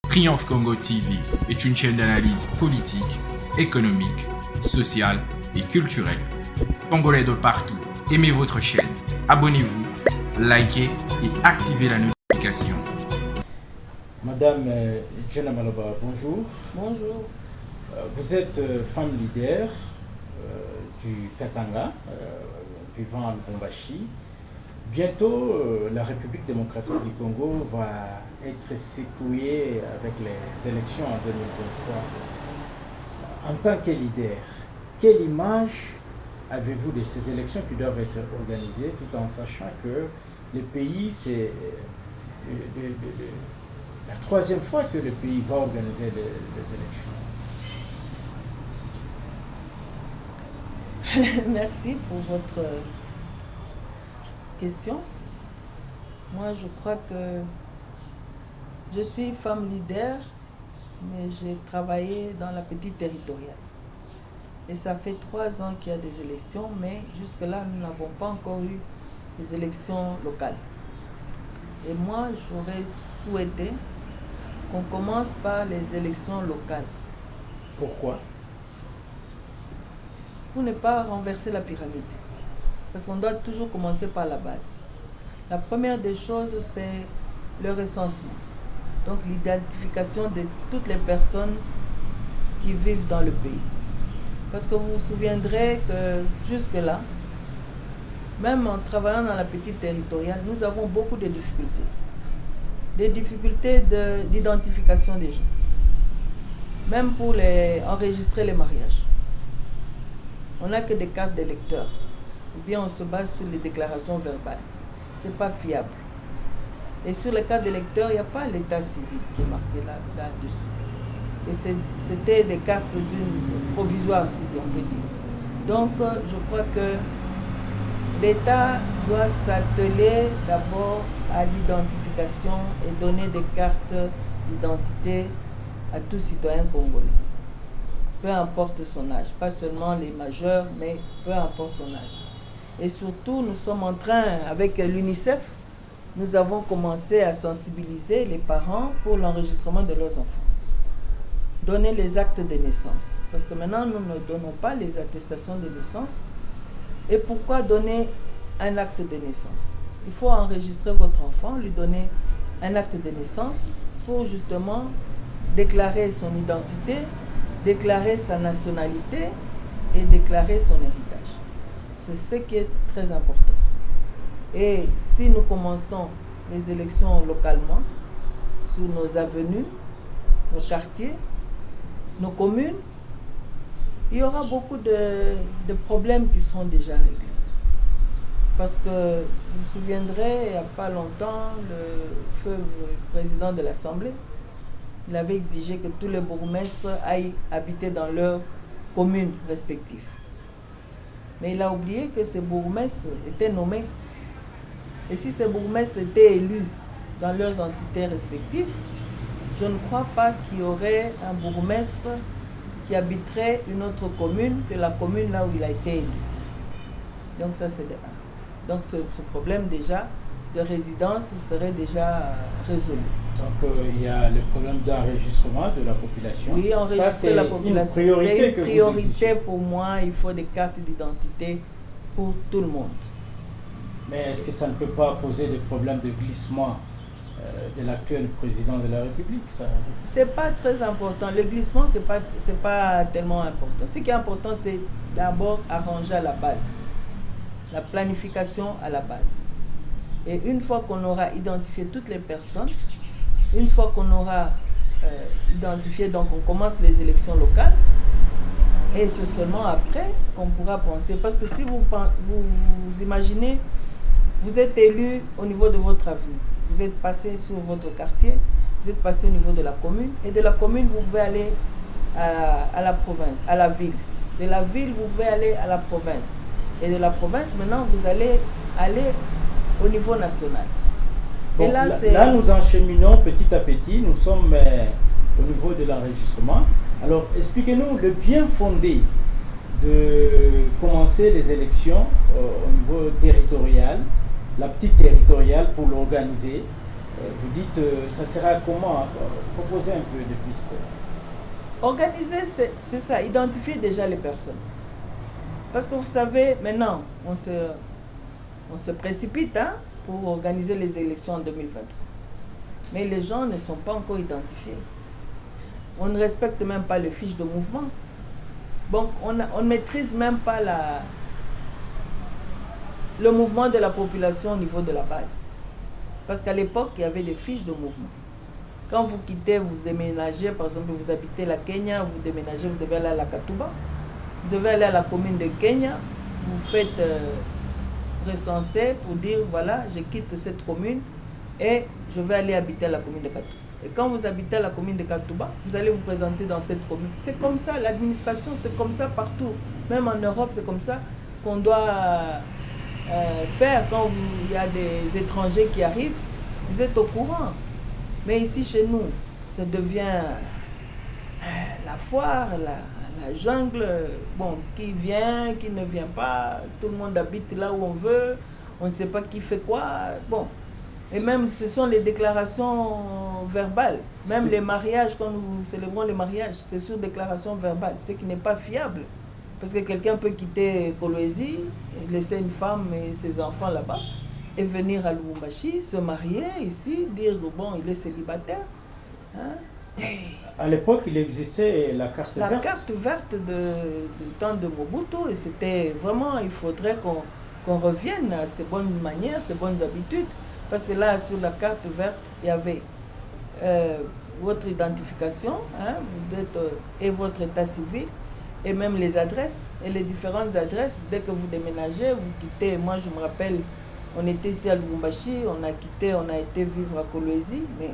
Triomphe Congo TV est une chaîne d'analyse politique, économique, sociale et culturelle. Congolais de partout, aimez votre chaîne, abonnez-vous, likez et activez la notification. Madame Jenna Maloba, bonjour. Bonjour. Vous êtes femme leader du Katanga, vivant à Lubumbashi. Bientôt, la République démocratique du Congo va être secouée avec les élections en 2023. En tant que leader, quelle image avez-vous de ces élections qui doivent être organisées, tout en sachant que le pays, c'est la troisième fois que le pays va organiser les élections? Merci pour votre question. Moi, je crois que je suis femme leader, mais j'ai travaillé dans la petite territoriale. Et ça fait 3 ans qu'il y a des élections, mais jusque-là, nous n'avons pas encore eu des élections locales. Et moi, j'aurais souhaité qu'on commence par les élections locales. Pourquoi? Pour ne pas renverser la pyramide. Parce qu'on doit toujours commencer par la base. La première des choses, c'est le recensement. Donc l'identification de toutes les personnes qui vivent dans le pays. Parce que vous vous souviendrez que jusque-là, même en travaillant dans la petite territoriale, nous avons beaucoup de difficultés. Des difficultés d'identification des gens. Même pour enregistrer les mariages. On n'a que des cartes d'électeurs. Ou bien on se base sur les déclarations verbales. Ce n'est pas fiable. Et sur les cartes d'électeurs, il n'y a pas l'état civil qui est marqué là-dessus. Et c'était des cartes provisoires, si on peut dire. Donc, je crois que l'État doit s'atteler d'abord à l'identification et donner des cartes d'identité à tout citoyen congolais. Peu importe son âge, pas seulement les majeurs, mais peu importe son âge. Et surtout, nous sommes en train, avec l'UNICEF, nous avons commencé à sensibiliser les parents pour l'enregistrement de leurs enfants. Donner les actes de naissance. Parce que maintenant, nous ne donnons pas les attestations de naissance. Et pourquoi donner un acte de naissance? Il faut enregistrer votre enfant, lui donner un acte de naissance pour justement déclarer son identité, déclarer sa nationalité et déclarer son héritage. C'est ce qui est très important. Et si nous commençons les élections localement, sur nos avenues, nos quartiers, nos communes, il y aura beaucoup de problèmes qui seront déjà réglés. Parce que vous vous souviendrez, il n'y a pas longtemps, le feu président de l'Assemblée, il avait exigé que tous les bourgmestres aillent habiter dans leurs communes respectives. Mais il a oublié que ces bourgmestres étaient nommés. Et si ces bourgmestres étaient élus dans leurs entités respectives, je ne crois pas qu'il y aurait un bourgmestre qui habiterait une autre commune que la commune là où il a été élu. Donc ça c'est de 1. Donc ce problème déjà de résidence serait déjà résolu. Donc il y a le problème d'enregistrement de la population. Oui, enregistrer la population. Une priorité c'est une que priorité pour moi. Il faut des cartes d'identité pour tout le monde. Mais est-ce que ça ne peut pas poser des problèmes de glissement de l'actuel président de la République? C'est pas très important. Le glissement, c'est pas tellement important. Ce qui est important, c'est d'abord arranger à la base. La planification à la base. Et une fois qu'on aura identifié toutes les personnes, une fois qu'on aura identifié, donc on commence les élections locales, et c'est seulement après qu'on pourra penser. Parce que si vous imaginez, vous êtes élu au niveau de votre avenue, vous êtes passé sur votre quartier, vous êtes passé au niveau de la commune, et de la commune, vous pouvez aller à la province, à la ville. De la ville, vous pouvez aller à la province. Et de la province, maintenant, vous allez aller au niveau national. Bon, et là, nous encheminons petit à petit, nous sommes au niveau de l'enregistrement. Alors, expliquez-nous le bien fondé de commencer les élections au niveau territorial, la petite territoriale pour l'organiser Vous dites, ça sera comment? Proposez un peu de pistes. Organiser, c'est ça, identifier déjà les personnes. Parce que vous savez, maintenant, on se précipite pour organiser les élections en 2023. Mais les gens ne sont pas encore identifiés. On ne respecte même pas les fiches de mouvement. Donc, on ne maîtrise même pas le mouvement de la population au niveau de la base. Parce qu'à l'époque, il y avait des fiches de mouvement. Quand vous quittez, vous déménagez, par exemple, vous habitez la Kenya, vous déménagez, vous devez aller à la Katuba, vous devez aller à la commune de Kenya, vous faites recenser pour dire, voilà, je quitte cette commune et je vais aller habiter à la commune de Katuba. Et quand vous habitez à la commune de Katuba, vous allez vous présenter dans cette commune. C'est comme ça, l'administration, c'est comme ça partout. Même en Europe, c'est comme ça qu'on doit faire quand il y a des étrangers qui arrivent. Vous êtes au courant. Mais ici, chez nous, ça devient la foire, la jungle. Bon, qui vient, qui ne vient pas. Tout le monde habite là où on veut. On ne sait pas qui fait quoi. Bon. Et même, ce sont les déclarations verbales. Même les mariages, quand nous célébrons les mariages, c'est sur déclaration verbale. Ce qui n'est pas fiable. Parce que quelqu'un peut quitter Kolwezi, laisser une femme et ses enfants là-bas, et venir à Lubumbashi, se marier ici, dire bon, il est célibataire. À l'époque, il existait la carte verte. La carte verte du temps de Mobutu, et c'était vraiment, il faudrait qu'on revienne à ces bonnes manières, ces bonnes habitudes. Parce que là, sur la carte verte, il y avait votre identification, vous êtes, et votre état civil, et même les adresses, et les différentes adresses. Dès que vous déménagez, vous quittez. Moi, je me rappelle, on était ici à Lubumbashi, on a été vivre à Kolwezi, mais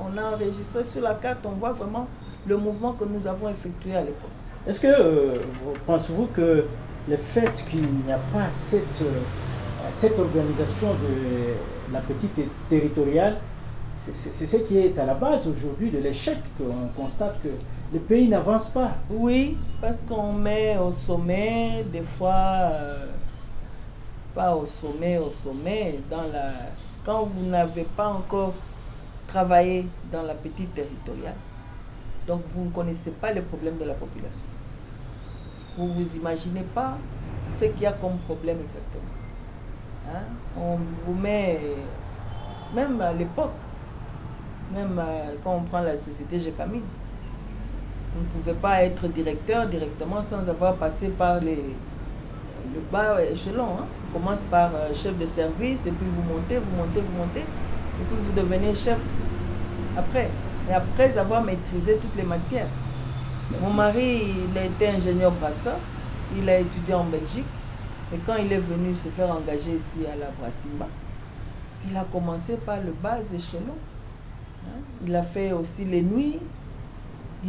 on a enregistré sur la carte, on voit vraiment le mouvement que nous avons effectué à l'époque. Est-ce que pensez-vous que le fait qu'il n'y a pas cette organisation de la petite territoriale, c'est ce qui est à la base aujourd'hui de l'échec, qu'on constate que le pays n'avance pas? Oui, parce qu'on met au sommet, des fois, pas au sommet, quand vous n'avez pas encore travaillé dans la petite territoriale, donc vous ne connaissez pas les problèmes de la population. Vous ne vous imaginez pas ce qu'il y a comme problème exactement. On vous met, même à l'époque, même quand on prend la société Gécamine, vous ne pouvez pas être directeur directement sans avoir passé par le bas échelon. On commence par chef de service, et puis vous montez, et puis vous devenez chef après. Et après avoir maîtrisé toutes les matières. Mon mari, il a été ingénieur brasseur, il a étudié en Belgique, et quand il est venu se faire engager ici à la Brassimba, il a commencé par le bas échelon. Il a fait aussi les nuits,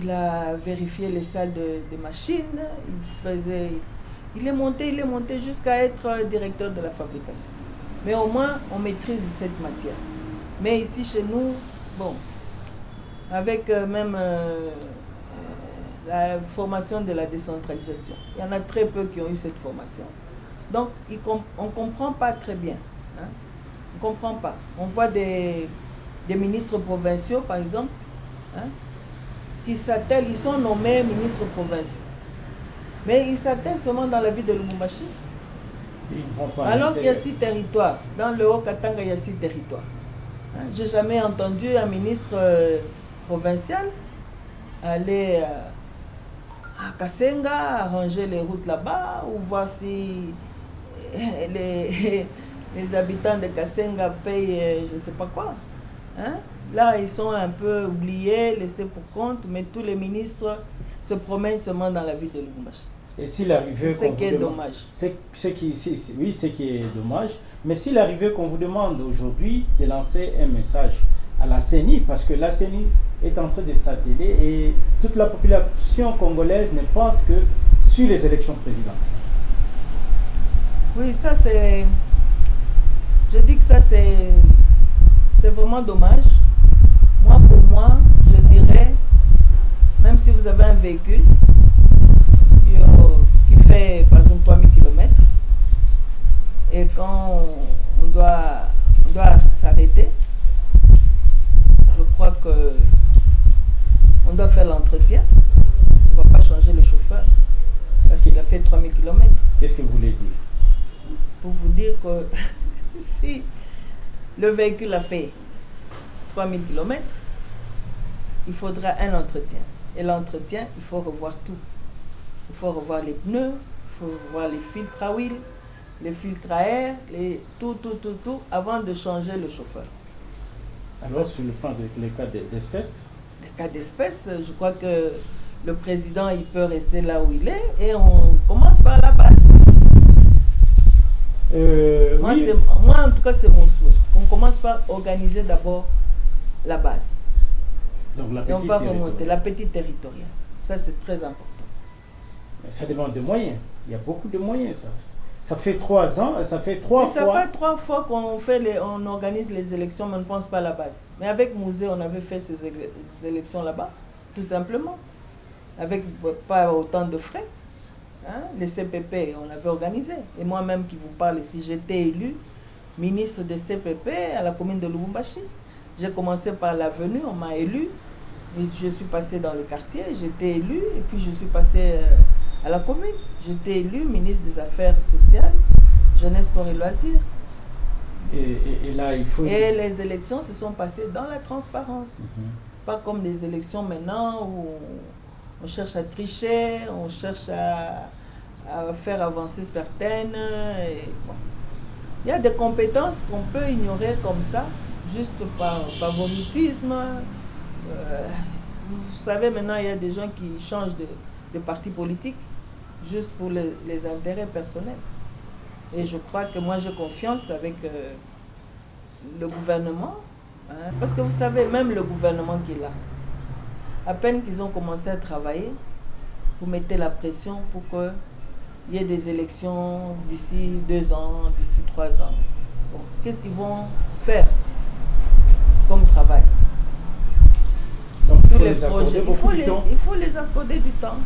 il a vérifié les salles de machines, il est monté jusqu'à être directeur de la fabrication. Mais au moins, on maîtrise cette matière. Mais ici, chez nous, bon, avec même la formation de la décentralisation, il y en a très peu qui ont eu cette formation. Donc, on ne comprend pas très bien. On ne comprend pas. On voit des ministres provinciaux, par exemple, qui s'attellent, ils sont nommés ministres provinciaux. Mais ils s'attellent seulement dans la ville de Lubumbashi. Alors qu'il y a 6 territoires. Dans le Haut-Katanga, il y a 6 territoires. Je n'ai jamais entendu un ministre provincial aller à Kasenga, arranger les routes là-bas, ou voir si les habitants de Kasenga payent je ne sais pas quoi. Là, ils sont un peu oubliés, laissés pour compte, mais tous les ministres se promènent seulement dans la ville de Lubumbashi. Et s'il arrivait qu'on vous demande, dommage. Oui, ce qui est dommage. Mais s'il arrivait qu'on vous demande aujourd'hui de lancer un message à la CENI, parce que la CENI est en train de s'atteler et toute la population congolaise ne pense que sur les élections présidentielles. Oui, ça c'est... Je dis que ça c'est vraiment dommage. Pour moi, je dirais, même si vous avez un véhicule qui fait par exemple 3000 km, et quand on doit s'arrêter, faire l'entretien. On ne va pas changer le chauffeur parce qu'il a fait 3000 km. Qu'est-ce que vous voulez dire? Pour vous dire que si le véhicule a fait 3000 km, il faudra un entretien. Et l'entretien, il faut revoir tout. Il faut revoir les pneus, il faut revoir les filtres à huile, les filtres à air, tout, avant de changer le chauffeur. Alors, sur le plan des cas d'espèce? Les cas d'espèce, je crois que le président, il peut rester là où il est et on commence par la base. Oui. Moi, en tout cas, c'est mon souhait. On commence par organiser d'abord la base. Donc, la et on petite va remonter, la petite territoriale. Ça, c'est très important. Mais ça demande de moyens. Il y a beaucoup de moyens, ça. Ça fait 3 ans, ça fait 3 fois. Ça fait 3 fois on organise les élections, mais on ne pense pas à la base. Mais avec Mouzé, on avait fait ces élections là-bas, tout simplement. Avec pas autant de frais. Hein? Les CPP, on avait organisé. Et moi-même qui vous parle ici, j'étais élu ministre des CPP à la commune de Lubumbashi. J'ai commencé par l'avenue, on m'a élu. Et je suis passé dans le quartier, j'étais élu. Et puis je suis passé à la commune. J'étais élu ministre des Affaires sociales, jeunesse, sport et loisirs. Et là, il faut... Et les élections se sont passées dans la transparence. Pas comme des élections maintenant où on cherche à tricher, on cherche à faire avancer certaines. Et bon. Il y a des compétences qu'on peut ignorer comme ça, juste par favoritisme. Vous savez, maintenant, il y a des gens qui changent de parti politique juste pour les intérêts personnels. Et je crois que moi, j'ai confiance avec le gouvernement. Hein, parce que vous savez, même le gouvernement qui est là, à peine qu'ils ont commencé à travailler, vous mettez la pression pour qu'il y ait des élections d'ici 2 ans, d'ici 3 ans. Bon, qu'est-ce qu'ils vont faire comme travail? Donc, il faut les accorder beaucoup de temps. Il faut les accorder du temps.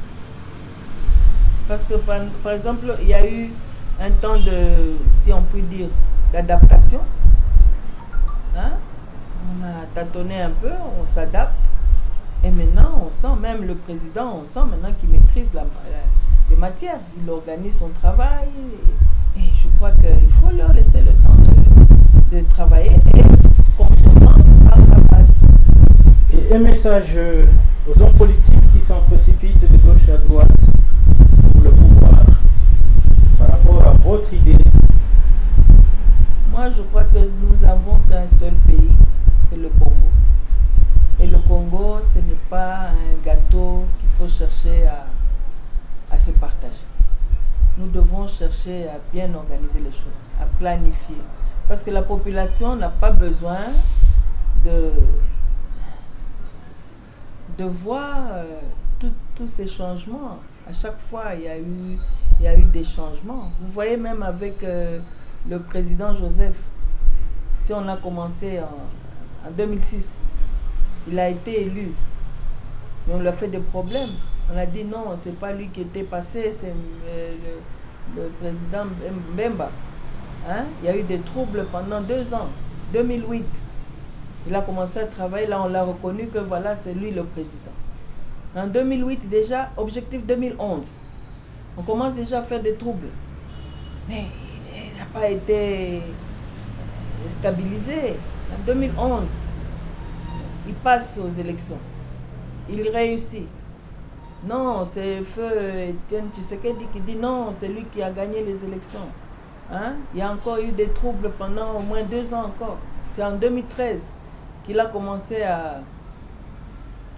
Parce que, par exemple, il y a eu un temps de, si on peut dire, d'adaptation. Hein? On a tâtonné un peu, on s'adapte. Et maintenant, on sent, même le président, on sent maintenant qu'il maîtrise les matières. Il organise son travail. Et je crois qu'il faut leur laisser le temps de travailler et qu'on commence par la base. Et un message aux hommes politiques qui s'en précipitent de gauche à droite pour le pouvoir par rapport à votre idée. Moi, je crois que nous n'avons qu'un seul pays, c'est le Congo. Et le Congo, ce n'est pas un gâteau qu'il faut chercher à se partager. Nous devons chercher à bien organiser les choses, à planifier. Parce que la population n'a pas besoin de voir tous ces changements. À chaque fois, il y a eu des changements. Vous voyez, même avec le président Joseph, si on a commencé en 2006, il a été élu, mais on lui a fait des problèmes. On a dit non, c'est pas lui qui était passé, c'est le président Mbemba. Hein? Il y a eu des troubles pendant 2 ans. 2008, il a commencé à travailler, là on l'a reconnu que voilà, c'est lui le président. En 2008 déjà, objectif 2011. On commence déjà à faire des troubles. Mais il n'a pas été stabilisé. En 2011, il passe aux élections. Il réussit. Non, c'est Feu Etienne Tshisekedi qui dit non, c'est lui qui a gagné les élections. Hein? Il y a encore eu des troubles pendant au moins 2 ans encore. C'est en 2013 qu'il a commencé à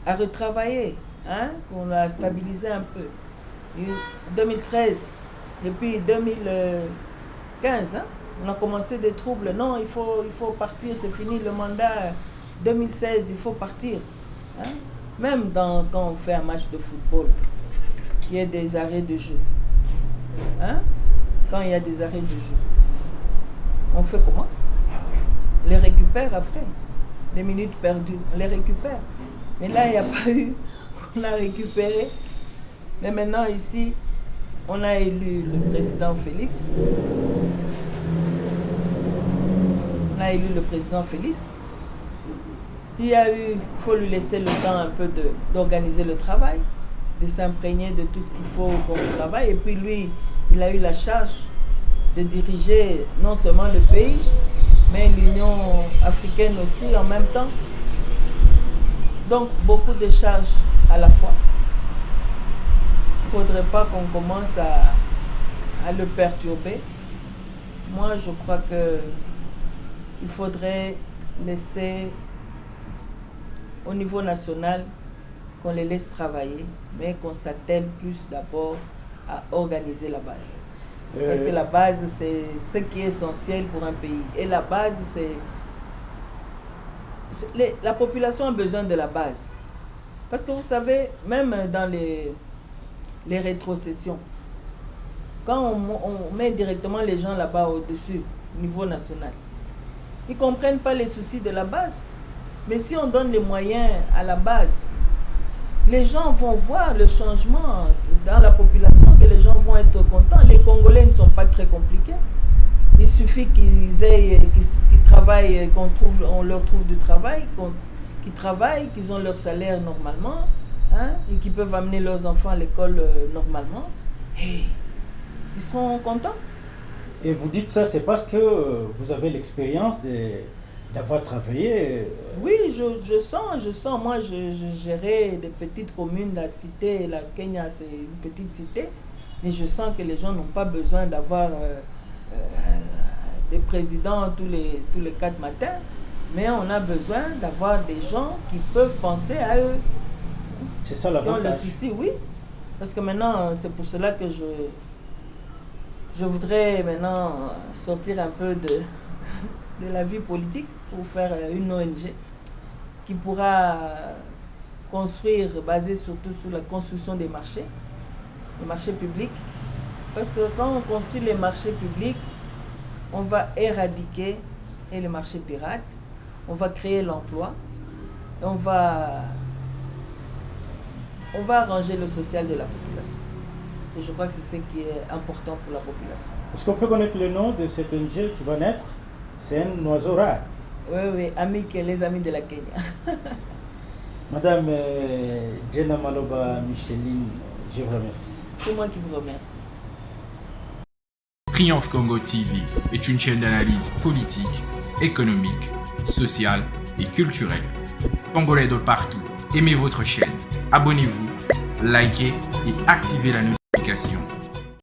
retravailler, hein? Qu'on a stabilisé un peu. 2013 et puis 2015, hein? On a commencé des troubles. Non, il faut partir, c'est fini le mandat. 2016, il faut partir. Hein? Même quand on fait un match de football, il y a des arrêts de jeu. Hein? Quand il y a des arrêts de jeu, on fait comment? On les récupère après. Les minutes perdues, on les récupère. Mais là, il n'y a pas eu. On a récupéré. Mais maintenant, ici, on a élu le président Félix. On a élu le président Félix. Il faut lui laisser le temps un peu d'organiser le travail, de s'imprégner de tout ce qu'il faut pour le travail. Et puis lui, il a eu la charge de diriger non seulement le pays, mais l'Union africaine aussi en même temps. Donc beaucoup de charges à la fois. Il ne faudrait pas qu'on commence à le perturber. Moi, je crois qu'il faudrait laisser au niveau national qu'on les laisse travailler, mais qu'on s'attelle plus d'abord à organiser la base. Parce que la base, c'est ce qui est essentiel pour un pays. Et la base, la population a besoin de la base. Parce que vous savez, même dans les rétrocessions, quand on met directement les gens là-bas au-dessus, au niveau national, ils ne comprennent pas les soucis de la base. Mais si on donne les moyens à la base, les gens vont voir le changement dans la population, que les gens vont être contents. Les Congolais ne sont pas très compliqués. Il suffit qu'ils travaillent, on leur trouve du travail, qu'ils travaillent, qu'ils ont leur salaire normalement, hein, et qu'ils peuvent amener leurs enfants à l'école normalement. Et ils seront contents. Et vous dites ça, c'est parce que vous avez l'expérience d'avoir travaillé. Oui, je sens. Moi, je gérais des petites communes, la cité, la Kenya, c'est une petite cité. Mais je sens que les gens n'ont pas besoin d'avoir des présidents tous les 4 matins. Mais on a besoin d'avoir des gens qui peuvent penser à eux. C'est ça l'avantage. Le souci, oui. Parce que maintenant, c'est pour cela que je voudrais maintenant sortir un peu de la vie politique pour faire une ONG qui pourra construire, basée surtout sur la construction des marchés publics. Parce que quand on construit les marchés publics, on va éradiquer les marchés pirates, on va créer l'emploi, et on va arranger le social de la population. Et je crois que c'est ce qui est important pour la population. Est-ce qu'on peut connaître le nom de cette ONG qui va naître? C'est un oiseau rare. Oui, les amis de la Kenya. Madame Jenna Maloba Micheline, je vous remercie. C'est moi qui vous remercie. Triomphe Congo TV est une chaîne d'analyse politique, économique, sociale et culturelle. Congolais de partout, aimez votre chaîne, abonnez-vous, likez et activez la notification.